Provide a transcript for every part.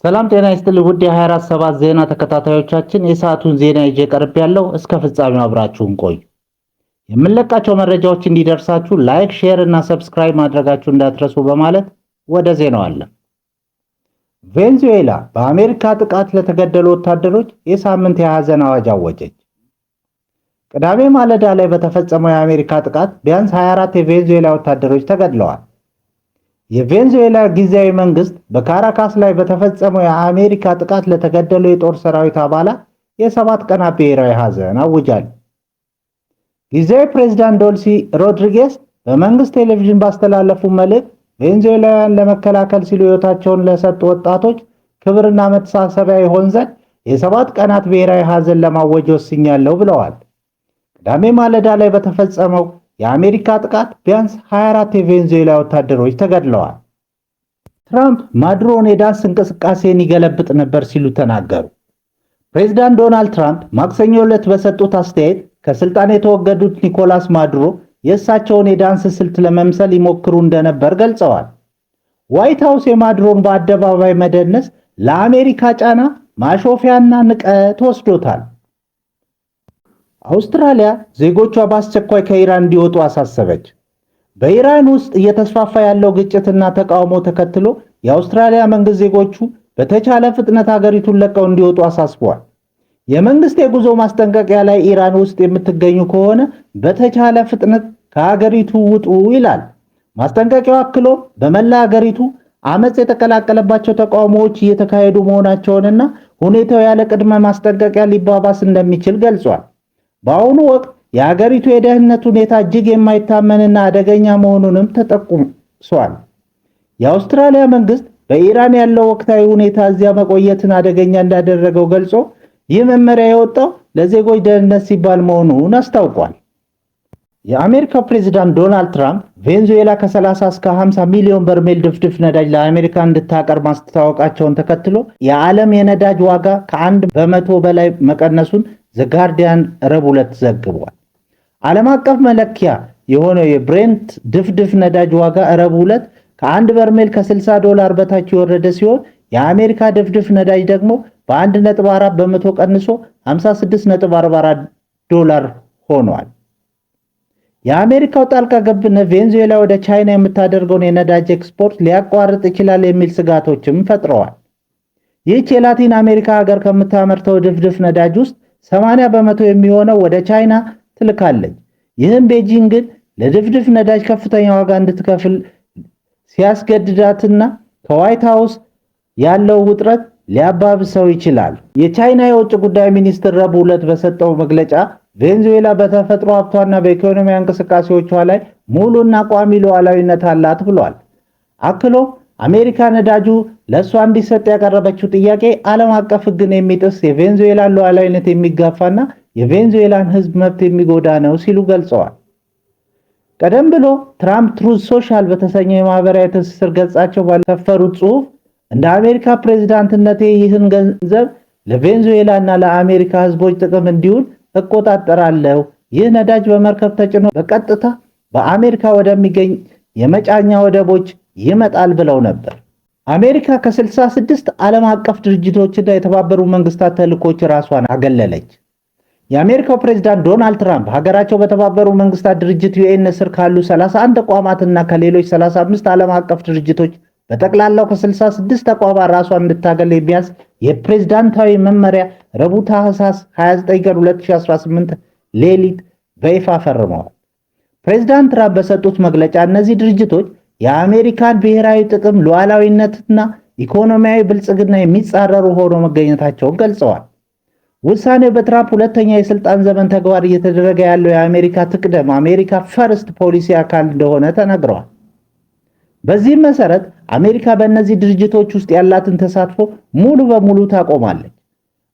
ሰላም ጤና ይስጥልኝ ውድ የ24/7 ዜና ተከታታዮቻችን የሰዓቱን ዜና ይዤ ቀርብ ያለው እስከ ፍጻሜው አብራችሁን ቆዩ። የምንለቃቸው መረጃዎች እንዲደርሳችሁ ላይክ፣ ሼር እና ሰብስክራይብ ማድረጋችሁ እንዳትረሱ በማለት ወደ ዜናው አለ። ቬንዙዌላ በአሜሪካ ጥቃት ለተገደሉ ወታደሮች የሳምንት የሐዘን አዋጅ አወጀች። ቅዳሜ ማለዳ ላይ በተፈጸመው የአሜሪካ ጥቃት ቢያንስ 24 የቬንዙዌላ ወታደሮች ተገድለዋል። የቬንዙዌላ ጊዜያዊ መንግስት በካራካስ ላይ በተፈጸመው የአሜሪካ ጥቃት ለተገደሉ የጦር ሰራዊት አባላት የ7 ቀናት ብሔራዊ ሐዘን አውጇል። ጊዜያዊ ፕሬዝዳንት ዶልሲ ሮድሪጌስ በመንግስት ቴሌቪዥን ባስተላለፉ መልእክት ቬንዙዌላውያን ለመከላከል ሲሉ ሕይወታቸውን ለሰጡ ወጣቶች ክብርና መተሳሰቢያ ይሆን ዘንድ የ7 ቀናት ብሔራዊ ሐዘን ለማወጅ ወስኛለሁ ብለዋል። ቅዳሜ ማለዳ ላይ በተፈጸመው የአሜሪካ ጥቃት ቢያንስ 24 የቬንዙዌላ ወታደሮች ተገድለዋል። ትራምፕ ማዱሮን የዳንስ እንቅስቃሴን ይገለብጥ ነበር ሲሉ ተናገሩ። ፕሬዝዳንት ዶናልድ ትራምፕ ማክሰኞ ዕለት በሰጡት አስተያየት ከስልጣን የተወገዱት ኒኮላስ ማዱሮ የእሳቸውን የዳንስ ስልት ለመምሰል ይሞክሩ እንደነበር ገልጸዋል። ዋይት ሃውስ የማዱሮን በአደባባይ መደነስ ለአሜሪካ ጫና ማሾፊያና ንቀት ወስዶታል። አውስትራሊያ ዜጎቿ በአስቸኳይ ከኢራን እንዲወጡ አሳሰበች። በኢራን ውስጥ እየተስፋፋ ያለው ግጭትና ተቃውሞ ተከትሎ የአውስትራሊያ መንግስት ዜጎቹ በተቻለ ፍጥነት ሀገሪቱን ለቀው እንዲወጡ አሳስቧል። የመንግስት የጉዞ ማስጠንቀቂያ ላይ ኢራን ውስጥ የምትገኙ ከሆነ በተቻለ ፍጥነት ከሀገሪቱ ውጡ ይላል። ማስጠንቀቂያው አክሎ በመላ ሀገሪቱ አመጽ የተቀላቀለባቸው ተቃውሞዎች እየተካሄዱ መሆናቸውንና ሁኔታው ያለ ቅድመ ማስጠንቀቂያ ሊባባስ እንደሚችል ገልጿል። በአሁኑ ወቅት የሀገሪቱ የደህንነት ሁኔታ እጅግ የማይታመንና አደገኛ መሆኑንም ተጠቁሟል። የአውስትራሊያ መንግስት በኢራን ያለው ወቅታዊ ሁኔታ እዚያ መቆየትን አደገኛ እንዳደረገው ገልጾ ይህ መመሪያ የወጣው ለዜጎች ደህንነት ሲባል መሆኑን አስታውቋል። የአሜሪካው ፕሬዝዳንት ዶናልድ ትራምፕ ቬንዙዌላ ከ30 እስከ 50 ሚሊዮን በርሜል ድፍድፍ ነዳጅ ለአሜሪካ እንድታቀርብ ማስታወቃቸውን ተከትሎ የዓለም የነዳጅ ዋጋ ከ1 በመቶ በላይ መቀነሱን ዘ ጋርዲያን ረቡዕ ዕለት ዘግቧል። ዓለም አቀፍ መለኪያ የሆነው የብሬንት ድፍድፍ ነዳጅ ዋጋ ረቡዕ ዕለት ከአንድ በርሜል ከ$60 በታች የወረደ ሲሆን የአሜሪካ ድፍድፍ ነዳጅ ደግሞ በ1.4 በመቶ ቀንሶ $56.44 ሆኗል። የአሜሪካው ጣልቃ ገብነት ቬንዙዌላ ወደ ቻይና የምታደርገውን የነዳጅ ኤክስፖርት ሊያቋርጥ ይችላል የሚል ስጋቶችም ፈጥረዋል። ይህች የላቲን አሜሪካ ሀገር ከምታመርተው ድፍድፍ ነዳጅ ውስጥ 80 በመቶ የሚሆነው ወደ ቻይና ትልካለች። ይህም ቤጂንግን ለድፍድፍ ነዳጅ ከፍተኛ ዋጋ እንድትከፍል ሲያስገድዳትና ከዋይት ሃውስ ያለው ውጥረት ሊያባብሰው ይችላል። የቻይና የውጭ ጉዳይ ሚኒስትር ረቡዕ ዕለት በሰጠው መግለጫ ቬንዙዌላ በተፈጥሮ ሀብቷና በኢኮኖሚያዊ እንቅስቃሴዎቿ ላይ ሙሉና ቋሚ ሉዓላዊነት አላት ብሏል። አክሎ አሜሪካ ነዳጁ ለእሷ እንዲሰጥ ያቀረበችው ጥያቄ ዓለም አቀፍ ሕግን የሚጥስ የቬንዙዌላን ሉዓላዊነት የሚጋፋና የቬንዙዌላን ሕዝብ መብት የሚጎዳ ነው ሲሉ ገልጸዋል። ቀደም ብሎ ትራምፕ ትሩዝ ሶሻል በተሰኘው የማህበራዊ ትስስር ገጻቸው ባሰፈሩት ጽሑፍ እንደ አሜሪካ ፕሬዝዳንትነቴ ይህን ገንዘብ ለቬንዙዌላ እና ለአሜሪካ ሕዝቦች ጥቅም እንዲውል እቆጣጠራለሁ። ይህ ነዳጅ በመርከብ ተጭኖ በቀጥታ በአሜሪካ ወደሚገኝ የመጫኛ ወደቦች ይመጣል ብለው ነበር። አሜሪካ ከ66 ዓለም አቀፍ ድርጅቶችና የተባበሩት መንግስታት ተልእኮች ራሷን አገለለች። የአሜሪካው ፕሬዝዳንት ዶናልድ ትራምፕ ሀገራቸው በተባበሩት መንግስታት ድርጅት ዩኤን ስር ካሉ 31 ተቋማትና ከሌሎች 35 ዓለም አቀፍ ድርጅቶች በጠቅላላው ከ66 ተቋማት ራሷን እንድታገል የሚያዝ የፕሬዝዳንታዊ መመሪያ ረቡዕ ታህሳስ 29 ቀን 2018 ሌሊት በይፋ ፈርመዋል። ፕሬዝዳንት ትራምፕ በሰጡት መግለጫ እነዚህ ድርጅቶች የአሜሪካን ብሔራዊ ጥቅም፣ ሉዓላዊነትና ኢኮኖሚያዊ ብልጽግና የሚጻረሩ ሆኖ መገኘታቸውን ገልጸዋል። ውሳኔው በትራምፕ ሁለተኛ የስልጣን ዘመን ተግባር እየተደረገ ያለው የአሜሪካ ትቅደም አሜሪካ ፈርስት ፖሊሲ አካል እንደሆነ ተነግረዋል። በዚህም መሰረት አሜሪካ በእነዚህ ድርጅቶች ውስጥ ያላትን ተሳትፎ ሙሉ በሙሉ ታቆማለች።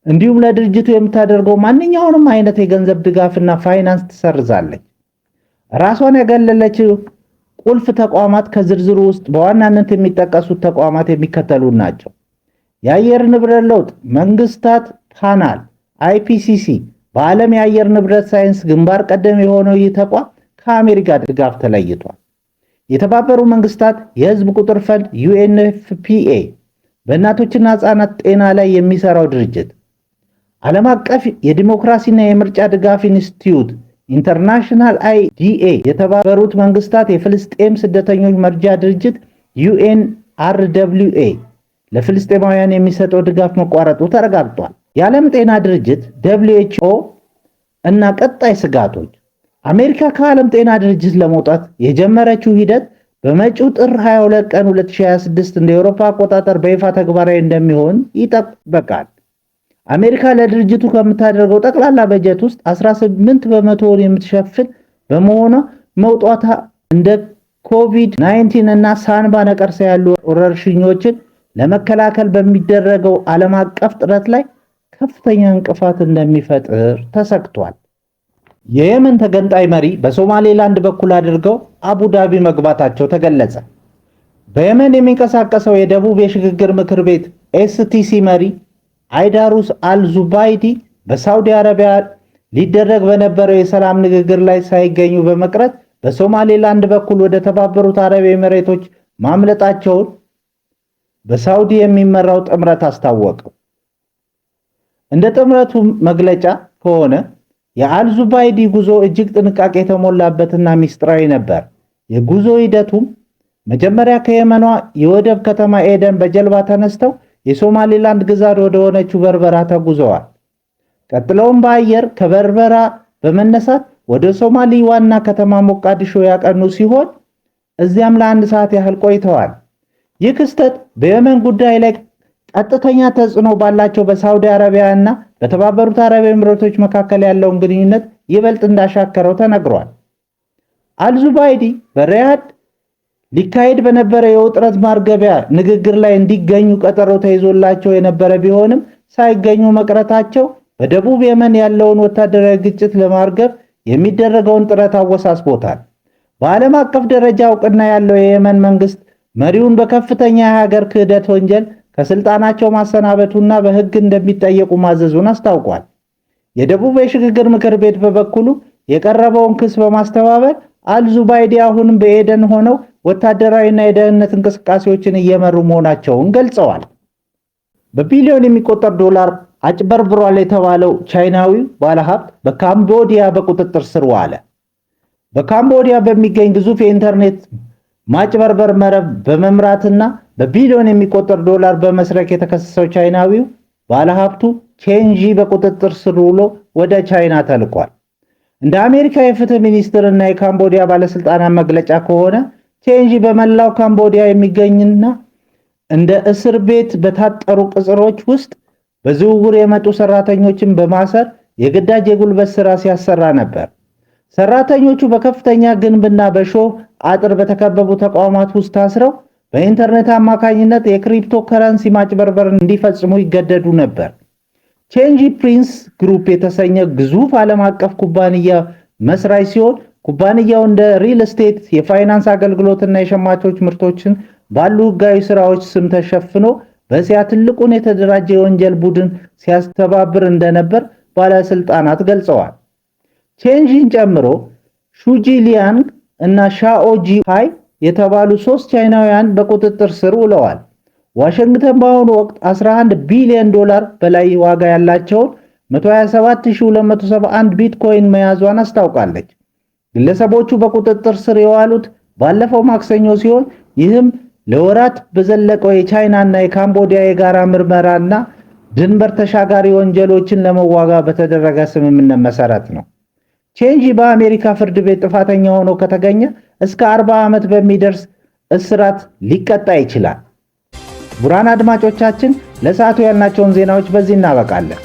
እንዲሁም ለድርጅቱ የምታደርገው ማንኛውንም አይነት የገንዘብ ድጋፍና ፋይናንስ ትሰርዛለች። ራሷን ያገለለችው ቁልፍ ተቋማት ከዝርዝሩ ውስጥ በዋናነት የሚጠቀሱት ተቋማት የሚከተሉ ናቸው። የአየር ንብረት ለውጥ መንግስታት ፓናል IPCC በዓለም የአየር ንብረት ሳይንስ ግንባር ቀደም የሆነው ይህ ተቋም ከአሜሪካ ድጋፍ ተለይቷል። የተባበሩት መንግስታት የህዝብ ቁጥር ፈንድ UNFPA በእናቶችና ሕፃናት ጤና ላይ የሚሰራው ድርጅት። ዓለም አቀፍ የዲሞክራሲና የምርጫ ድጋፍ ኢንስቲትዩት ኢንተርናሽናል አይዲኤ፣ የተባበሩት መንግስታት የፍልስጤም ስደተኞች መርጃ ድርጅት UNRWA ለፍልስጤማውያን የሚሰጠው ድጋፍ መቋረጡ ተረጋግጧል። የዓለም ጤና ድርጅት WHO እና ቀጣይ ስጋቶች። አሜሪካ ከዓለም ጤና ድርጅት ለመውጣት የጀመረችው ሂደት በመጪው ጥር 22 ቀን 2026 እንደ አውሮፓ አቆጣጠር በይፋ ተግባራዊ እንደሚሆን ይጠበቃል። አሜሪካ ለድርጅቱ ከምታደርገው ጠቅላላ በጀት ውስጥ 18 በመቶውን የምትሸፍን በመሆኗ መውጣቷ እንደ ኮቪድ-19 እና ሳንባ ነቀርሳ ያሉ ወረርሽኞችን ለመከላከል በሚደረገው ዓለም አቀፍ ጥረት ላይ ከፍተኛ እንቅፋት እንደሚፈጥር ተሰግቷል። የየመን ተገንጣይ መሪ በሶማሌላንድ በኩል አድርገው አቡዳቢ መግባታቸው ተገለጸ። በየመን የሚንቀሳቀሰው የደቡብ የሽግግር ምክር ቤት STC መሪ አይዳሩስ አልዙባይዲ በሳውዲ አረቢያ ሊደረግ በነበረው የሰላም ንግግር ላይ ሳይገኙ በመቅረት በሶማሌላንድ በኩል ወደ ተባበሩት አረብ ኤሚሬቶች ማምለጣቸውን በሳውዲ የሚመራው ጥምረት አስታወቀው። እንደ ጥምረቱ መግለጫ ከሆነ የአልዙባይዲ ጉዞ እጅግ ጥንቃቄ የተሞላበትና ሚስጥራዊ ነበር። የጉዞ ሂደቱም መጀመሪያ ከየመኗ የወደብ ከተማ ኤደን በጀልባ ተነስተው የሶማሌላንድ ግዛት ወደ ሆነችው በርበራ ተጉዘዋል። ቀጥለውም በአየር ከበርበራ በመነሳት ወደ ሶማሊ ዋና ከተማ ሞቃዲሾ ያቀኑ ሲሆን እዚያም ለአንድ ሰዓት ያህል ቆይተዋል። ይህ ክስተት በየመን ጉዳይ ላይ ቀጥተኛ ተጽዕኖ ባላቸው በሳውዲ አረቢያ እና በተባበሩት አረብ ኤሚሬቶች መካከል ያለውን ግንኙነት ይበልጥ እንዳሻከረው ተነግሯል። አልዙባይዲ በሪያድ ሊካሄድ በነበረ የውጥረት ማርገቢያ ንግግር ላይ እንዲገኙ ቀጠሮ ተይዞላቸው የነበረ ቢሆንም ሳይገኙ መቅረታቸው በደቡብ የመን ያለውን ወታደራዊ ግጭት ለማርገብ የሚደረገውን ጥረት አወሳስቦታል። በዓለም አቀፍ ደረጃ እውቅና ያለው የየመን መንግስት መሪውን በከፍተኛ የሀገር ክህደት ወንጀል ከስልጣናቸው ማሰናበቱና በሕግ እንደሚጠየቁ ማዘዙን አስታውቋል። የደቡብ የሽግግር ምክር ቤት በበኩሉ የቀረበውን ክስ በማስተባበል አልዙባይዲ አሁንም በኤደን ሆነው ወታደራዊና የደህንነት እንቅስቃሴዎችን እየመሩ መሆናቸውን ገልጸዋል። በቢሊዮን የሚቆጠር ዶላር አጭበርብሯል የተባለው ቻይናዊ ባለሀብት በካምቦዲያ በቁጥጥር ስር ዋለ። በካምቦዲያ በሚገኝ ግዙፍ የኢንተርኔት ማጭበርበር መረብ በመምራትና በቢሊዮን የሚቆጠር ዶላር በመስረቅ የተከሰሰው ቻይናዊው ባለሀብቱ ቼንጂ በቁጥጥር ስር ውሎ ወደ ቻይና ተልኳል። እንደ አሜሪካ የፍትህ ሚኒስትር እና የካምቦዲያ ባለስልጣናት መግለጫ ከሆነ ቼንጂ በመላው ካምቦዲያ የሚገኝና እንደ እስር ቤት በታጠሩ ቅጽሮች ውስጥ በዝውውር የመጡ ሰራተኞችን በማሰር የግዳጅ የጉልበት ስራ ሲያሰራ ነበር። ሰራተኞቹ በከፍተኛ ግንብና በሾህ አጥር በተከበቡ ተቋማት ውስጥ ታስረው በኢንተርኔት አማካኝነት የክሪፕቶ ከረንሲ ማጭበርበር እንዲፈጽሙ ይገደዱ ነበር። ቼንጂ ፕሪንስ ግሩፕ የተሰኘ ግዙፍ ዓለም አቀፍ ኩባንያ መስራች ሲሆን ኩባንያው እንደ ሪል ስቴት፣ የፋይናንስ አገልግሎትና የሸማቾች ምርቶችን ባሉ ህጋዊ ስራዎች ስም ተሸፍኖ በእስያ ትልቁን የተደራጀ የወንጀል ቡድን ሲያስተባብር እንደነበር ባለስልጣናት ገልጸዋል። ቼንጂን ጨምሮ ሹጂ ሊያንግ እና ሻኦ ጂሃይ የተባሉ 3 ቻይናውያን በቁጥጥር ስር ውለዋል። ዋሽንግተን በአሁኑ ወቅት 11 ቢሊዮን ዶላር በላይ ዋጋ ያላቸውን 127271 ቢትኮይን መያዟን አስታውቃለች። ግለሰቦቹ በቁጥጥር ስር የዋሉት ባለፈው ማክሰኞ ሲሆን ይህም ለወራት በዘለቀው የቻይናና የካምቦዲያ የጋራ ምርመራና ድንበር ተሻጋሪ ወንጀሎችን ለመዋጋት በተደረገ ስምምነት መሰረት ነው። ቼንጂ በአሜሪካ ፍርድ ቤት ጥፋተኛ ሆኖ ከተገኘ እስከ 40 ዓመት በሚደርስ እስራት ሊቀጣ ይችላል። ቡራን አድማጮቻችን፣ ለሰዓቱ ያልናቸውን ዜናዎች በዚህ እናበቃለን።